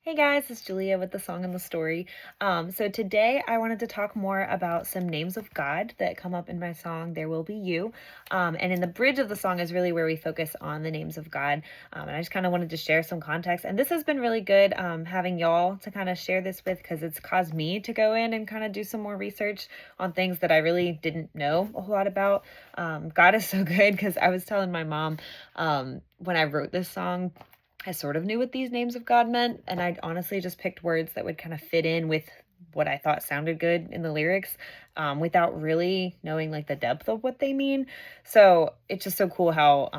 Hey guys, it's Julia with the Song and the Story. So today I wanted to talk more about some names of God that come up in my song, There Will Be You. And in the bridge of the song is really where we focus on the names of God. And I just kind of wanted to share some context. And this has been really good having y'all to kind of share this with because it's caused me to go in and kind of do some more research on things that I really didn't know a whole lot about. God is so good because I was telling my mom when I wrote this song, I sort of knew what these names of God meant, and I honestly just picked words that would kind of fit in with what I thought sounded good in the lyrics, without really knowing like the depth of what they mean. So it's just so cool how,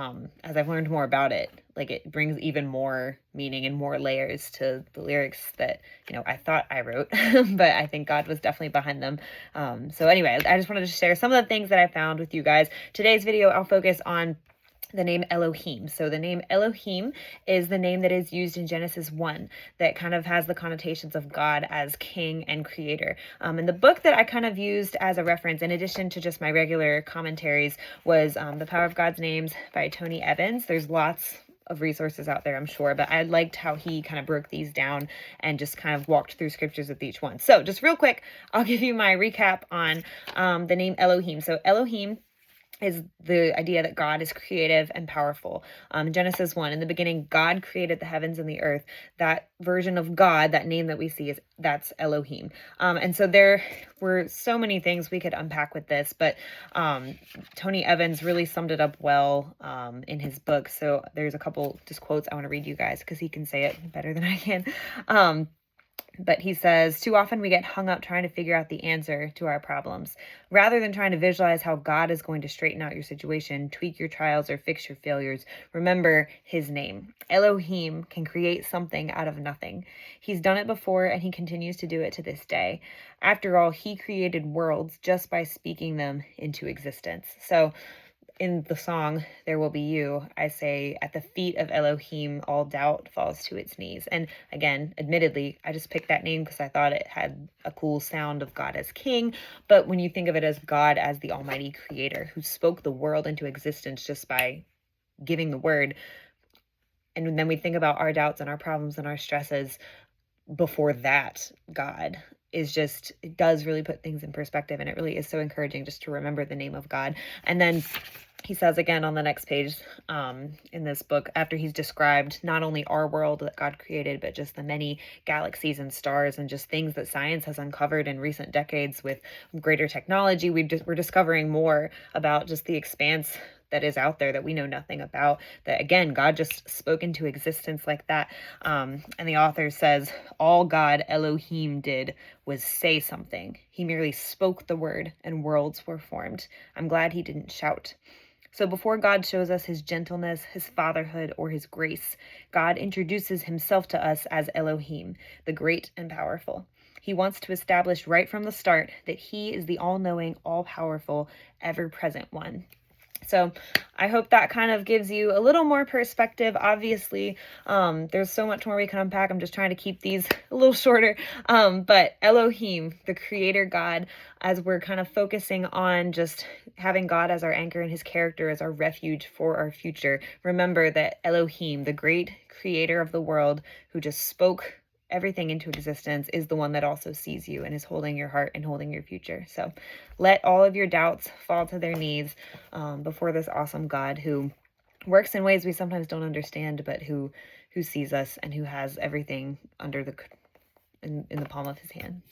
as I've learned more about it, like it brings even more meaning and more layers to the lyrics that, I thought I wrote, but I think God was definitely behind them. So anyway, I just wanted to share some of the things that I found with you guys. Today's video, I'll focus on the name Elohim. So the name Elohim is the name that is used in Genesis 1 that kind of has the connotations of God as king and creator. And the book that I kind of used as a reference, in addition to just my regular commentaries, was The Power of God's Names by Tony Evans. There's lots of resources out there, I'm sure, but I liked how he kind of broke these down and just kind of walked through scriptures with each one. So just real quick, I'll give you my recap on the name Elohim. So Elohim is the idea that God is creative and powerful. Genesis 1, in the beginning, God created the heavens and the earth. That version of God, that name that we see, that's Elohim. And so there were so many things we could unpack with this, but Tony Evans really summed it up well in his book. So there's a couple just quotes I want to read you guys because he can say it better than I can. But he says, too often we get hung up trying to figure out the answer to our problems. Rather than trying to visualize how God is going to straighten out your situation, tweak your trials, or fix your failures, remember his name. Elohim can create something out of nothing. He's done it before, and he continues to do it to this day. After all, he created worlds just by speaking them into existence. So in the song, There Will Be You, I say, at the feet of Elohim, all doubt falls to its knees. And again, admittedly, I just picked that name because I thought it had a cool sound of God as king. But when you think of it as God as the almighty creator who spoke the world into existence just by giving the word, and then we think about our doubts and our problems and our stresses before that, God is just, it does really put things in perspective. And it really is so encouraging just to remember the name of God. And then he says again on the next page in this book, after he's described not only our world that God created, but just the many galaxies and stars and just things that science has uncovered in recent decades with greater technology, we're discovering more about just the expanse that is out there that we know nothing about, that again, God just spoke into existence like that. And the author says, all God Elohim did was say something. He merely spoke the word and worlds were formed. I'm glad he didn't shout. So before God shows us his gentleness, his fatherhood, or his grace, God introduces himself to us as Elohim, the great and powerful. He wants to establish right from the start that he is the all-knowing, all-powerful, ever-present one. So I hope that kind of gives you a little more perspective. Obviously, there's so much more we can unpack. I'm just trying to keep these a little shorter. But Elohim, the creator God, as we're kind of focusing on just having God as our anchor and his character as our refuge for our future, remember that Elohim, the great creator of the world who just spoke everything into existence, is the one that also sees you and is holding your heart and holding your future. So let all of your doubts fall to their knees before this awesome God who works in ways we sometimes don't understand, but who sees us and who has everything under in the palm of his hand.